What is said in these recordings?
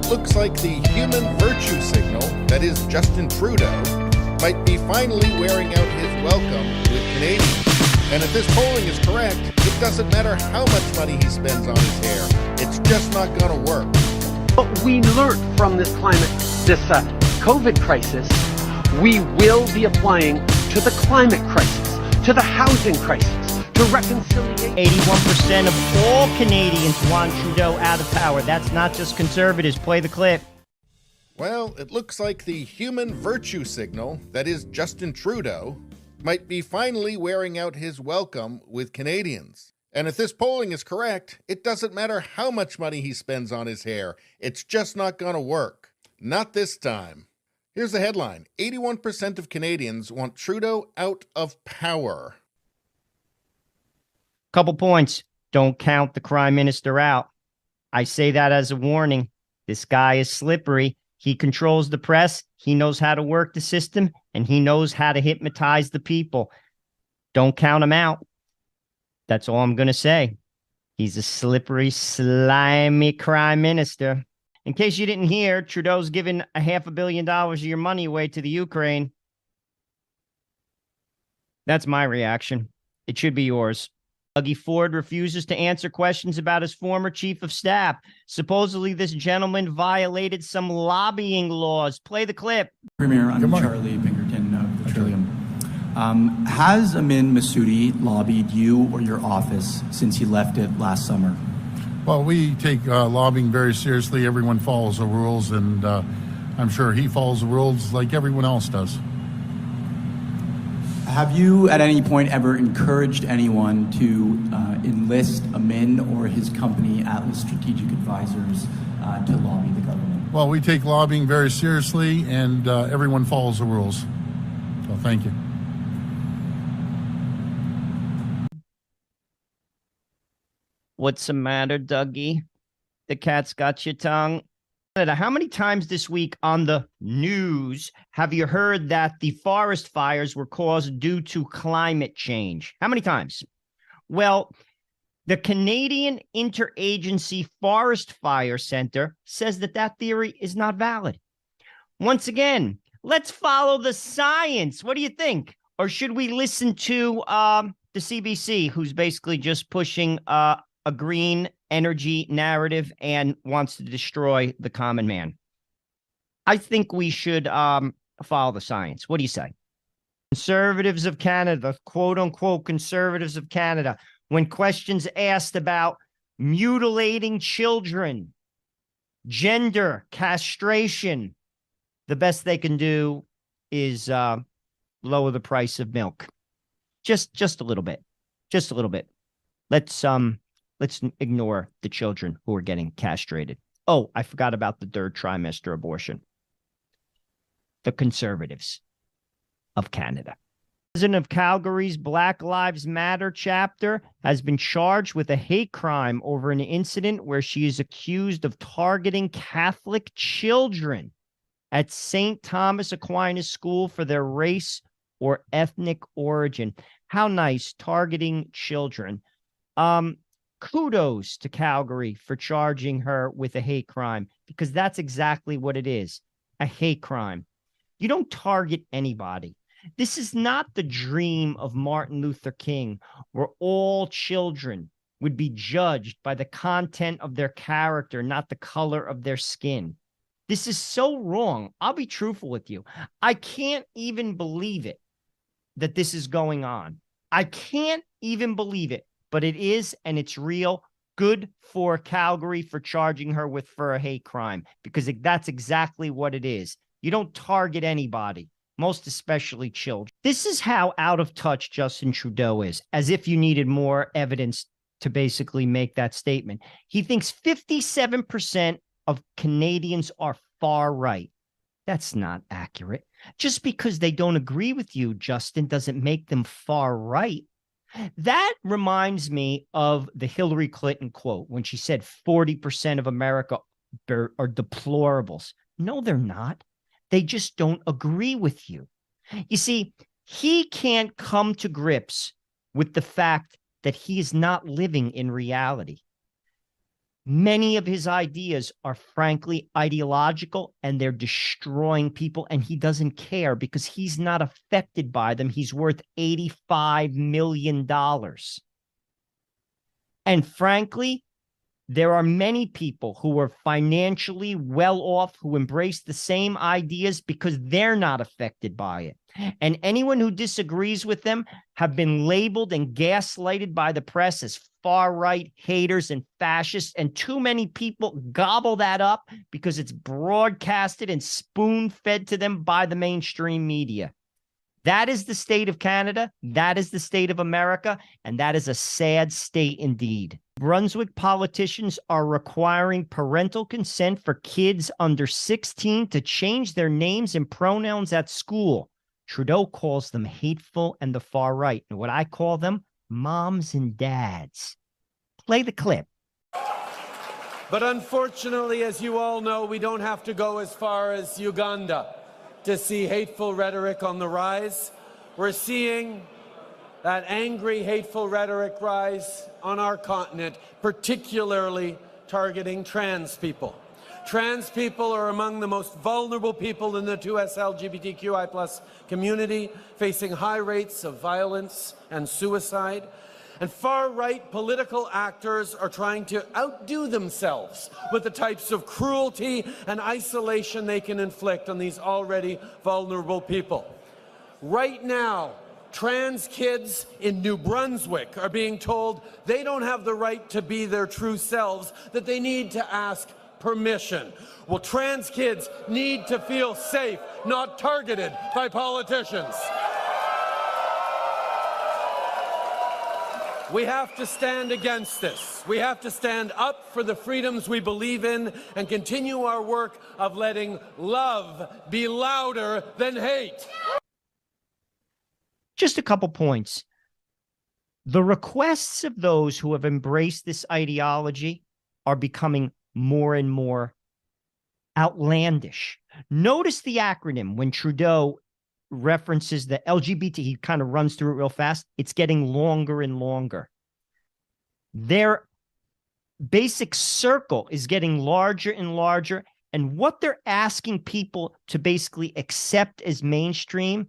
it looks like the human virtue signal, that is Justin Trudeau, might be finally wearing out his welcome with Canadians. And if this polling is correct, it doesn't matter how much money he spends on his hair. It's just not going to work. But we learned from this COVID crisis, we will be applying to the climate crisis, to the housing crisis, to reconciliation. 81% of all Canadians want Trudeau out of power. That's not just conservatives. Play the clip. Well, it looks like the human virtue signal, that is Justin Trudeau, might be finally wearing out his welcome with Canadians. And if this polling is correct, it doesn't matter how much money he spends on his hair. It's just not going to work. Not this time. Here's the headline. 81% of Canadians want Trudeau out of power. Couple points. Don't count the Prime Minister out. I say that as a warning. This guy is slippery. He controls the press. He knows how to work the system, and he knows how to hypnotize the people. Don't count him out. That's all I'm going to say. He's a slippery, slimy Prime Minister. In case you didn't hear, Trudeau's given $500 million of your money away to the Ukraine. That's my reaction. It should be yours. Dougie Ford refuses to answer questions about his former chief of staff. Supposedly, this gentleman violated some lobbying laws. Play the clip. Premier, I'm Charlie Pinkerton of the Trillium. Has Amin Massoudi lobbied you or your office since he left it last summer? Well, we take lobbying very seriously. Everyone follows the rules, and I'm sure he follows the rules like everyone else does. Have you at any point ever encouraged anyone to enlist Amin or his company, Atlas Strategic Advisors, to lobby the government? Well, we take lobbying very seriously, and everyone follows the rules. So thank you. What's the matter, Dougie? The cat's got your tongue. How many times this week on the news have you heard that the forest fires were caused due to climate change? How many times? Well, the Canadian Interagency Forest Fire Center says that that theory is not valid. Once again, let's follow the science. What do you think? Or should we listen to the CBC, who's basically just pushing a green energy narrative and wants to destroy the common man? I think we should follow the science. What do you say? Conservatives of Canada, quote unquote, conservatives of Canada, when questions asked about mutilating children, gender, castration, the best they can do is lower the price of milk. Just a little bit. Just a little bit. Let's ignore the children who are getting castrated. Oh, I forgot about the third trimester abortion. The conservatives of Canada. The president of Calgary's Black Lives Matter chapter has been charged with a hate crime over an incident where she is accused of targeting Catholic children at St. Thomas Aquinas School for their race or ethnic origin. How nice, targeting children. Kudos to Calgary for charging her with a hate crime, because that's exactly what it is, a hate crime. You don't target anybody. This is not the dream of Martin Luther King, where all children would be judged by the content of their character, not the color of their skin. This is so wrong. I'll be truthful with you. I can't even believe it that this is going on. I can't even believe it. But it is, and it's real. Good for Calgary for charging her for a hate crime, because that's exactly what it is. You don't target anybody, most especially children. This is how out of touch Justin Trudeau is, as if you needed more evidence to basically make that statement. He thinks 57% of Canadians are far right. That's not accurate. Just because they don't agree with you, Justin, doesn't make them far right. That reminds me of the Hillary Clinton quote when she said 40% of America are deplorables. No, they're not. They just don't agree with you. You see, he can't come to grips with the fact that he is not living in reality. Many of his ideas are frankly ideological, and they're destroying people, and he doesn't care because he's not affected by them. He's worth $85 million. And frankly, there are many people who are financially well off who embrace the same ideas because they're not affected by it. And anyone who disagrees with them have been labeled and gaslighted by the press as far-right haters and fascists, and too many people gobble that up because it's broadcasted and spoon-fed to them by the mainstream media. That is the state of Canada, that is the state of America, and that is a sad state indeed. Brunswick politicians are requiring parental consent for kids under 16 to change their names and pronouns at school. Trudeau calls them hateful and the far right, and what I call them, moms and dads. Play the clip. But unfortunately, as you all know, we don't have to go as far as Uganda to see hateful rhetoric on the rise. We're seeing that angry, hateful rhetoric rise on our continent, particularly targeting trans people. Trans people are among the most vulnerable people in the 2S LGBTQI+ community, facing high rates of violence and suicide. And far-right political actors are trying to outdo themselves with the types of cruelty and isolation they can inflict on these already vulnerable people. Right now, trans kids in New Brunswick are being told they don't have the right to be their true selves, that they need to ask permission. Well, trans kids need to feel safe, not targeted by politicians. We have to stand against this. We have to stand up for the freedoms we believe in and continue our work of letting love be louder than hate. Just a couple points. The requests of those who have embraced this ideology are becoming more and more outlandish. Notice the acronym when Trudeau references the LGBT, he kind of runs through it real fast. It's getting longer and longer. Their basic circle is getting larger and larger, and what they're asking people to basically accept as mainstream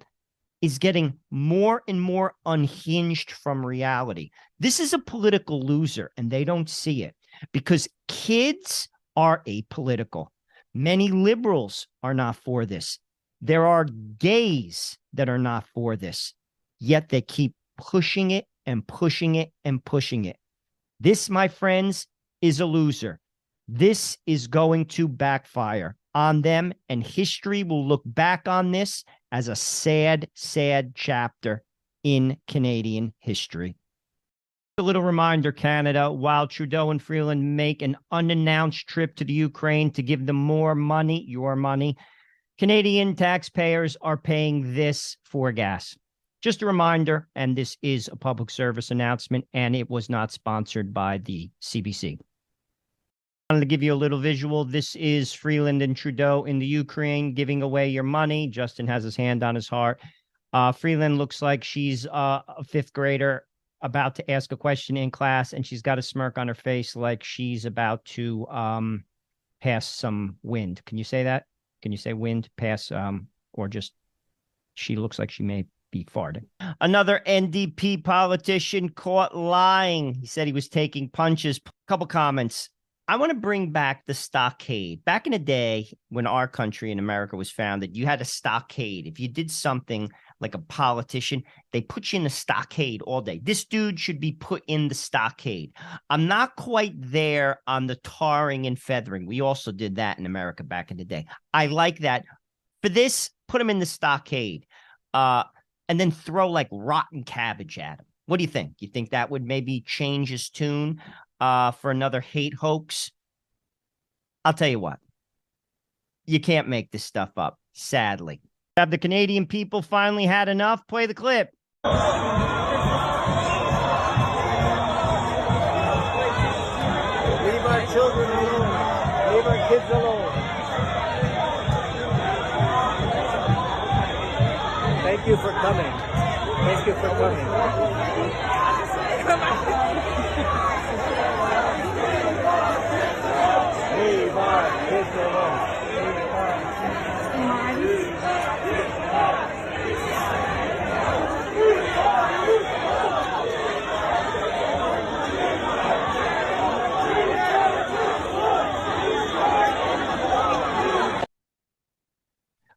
is getting more and more unhinged from reality. This is a political loser, and they don't see it because kids are apolitical. Many liberals are not for this. There are gays that are not for this, yet they keep pushing it and pushing it and pushing it. This, my friends, is a loser. This is going to backfire on them, and history will look back on this as a sad, sad chapter in Canadian history. A little reminder, Canada, while Trudeau and Freeland make an unannounced trip to the Ukraine to give them more money, your money, Canadian taxpayers are paying this for gas. Just a reminder, and this is a public service announcement, and it was not sponsored by the CBC. I wanted to give you a little visual. This is Freeland and Trudeau in the Ukraine giving away your money. Justin has his hand on his heart. Freeland looks like she's a fifth grader about to ask a question in class, and she's got a smirk on her face like she's about to pass some wind. Can you say that? Can you say wind, pass, or just she looks like she may be farting? Another NDP politician caught lying. He said he was taking punches. Couple comments. I want to bring back the stockade. Back in the day when our country in America was founded, you had a stockade. If you did something like a politician, they put you in the stockade all day. This dude should be put in the stockade. I'm not quite there on the tarring and feathering. We also did that in America back in the day. I like that. For this, put him in the stockade and then throw like rotten cabbage at him. What do you think? You think that would maybe change his tune for another hate hoax? I'll tell you what. You can't make this stuff up, sadly. Have the Canadian people finally had enough? Play the clip. Leave our children alone. Leave our kids alone. Thank you for coming. Thank you for coming.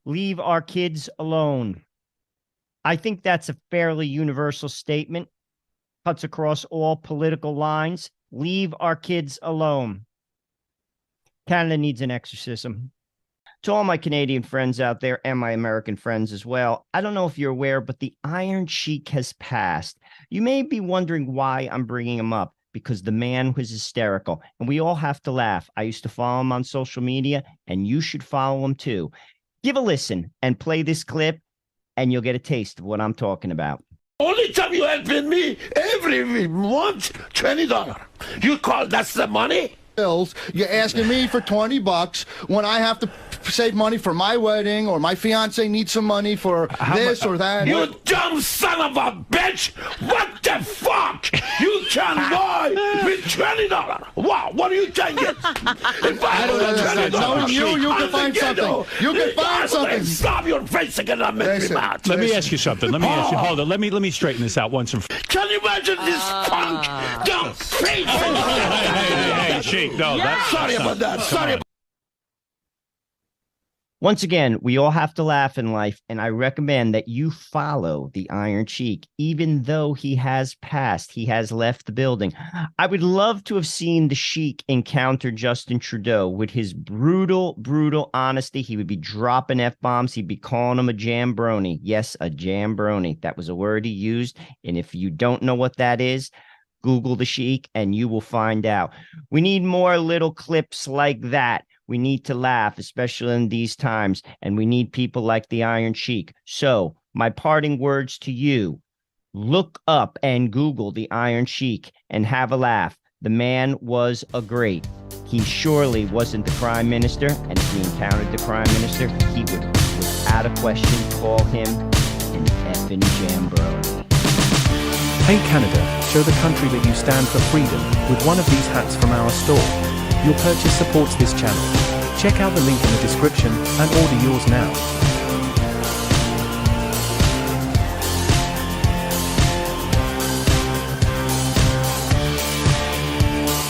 Leave our kids alone. I think that's a fairly universal statement. Cuts across all political lines. Leave our kids alone. Canada needs an exorcism. To all my Canadian friends out there and my American friends as well, I don't know if you're aware, but the Iron Sheik has passed. You may be wondering why I'm bringing him up, because the man was hysterical, and we all have to laugh. I used to follow him on social media, and you should follow him too. Give a listen and play this clip, and you'll get a taste of what I'm talking about. Only time you helping me every month, $20. You call that's the money? Bills, you're asking me for $20 when I have to save money for my wedding, or my fiance needs some money for this or that. You dumb son of a bitch! What the fuck? You can buy with $20. Wow, what are you thinking? If I don't have $20, you can find something. You can find something. Stop your face again and make me mad. Let me ask you something. Let me ask you. Hold on. Let me straighten this out once and for all. Can you imagine this punk? Dumb face! Hey, Sheik, no, that's Sorry about that. Sorry about Once again, we all have to laugh in life, and I recommend that you follow the Iron Sheik, even though he has passed. He has left the building. I would love to have seen the Sheik encounter Justin Trudeau with his brutal, brutal honesty. He would be dropping F-bombs. He'd be calling him a jambroni. Yes, a jambroni. That was a word he used, and if you don't know what that is, Google the Sheik and you will find out. We need more little clips like that. We need to laugh, especially in these times, and we need people like the Iron Sheik. So, my parting words to you, look up and Google the Iron Sheik and have a laugh. The man was a great. He surely wasn't the prime minister, and if he encountered the prime minister, he would, without a question, call him an effing jambroni. Hey Canada, show the country that you stand for freedom with one of these hats from our store. Your purchase supports this channel. Check out the link in the description and order yours now.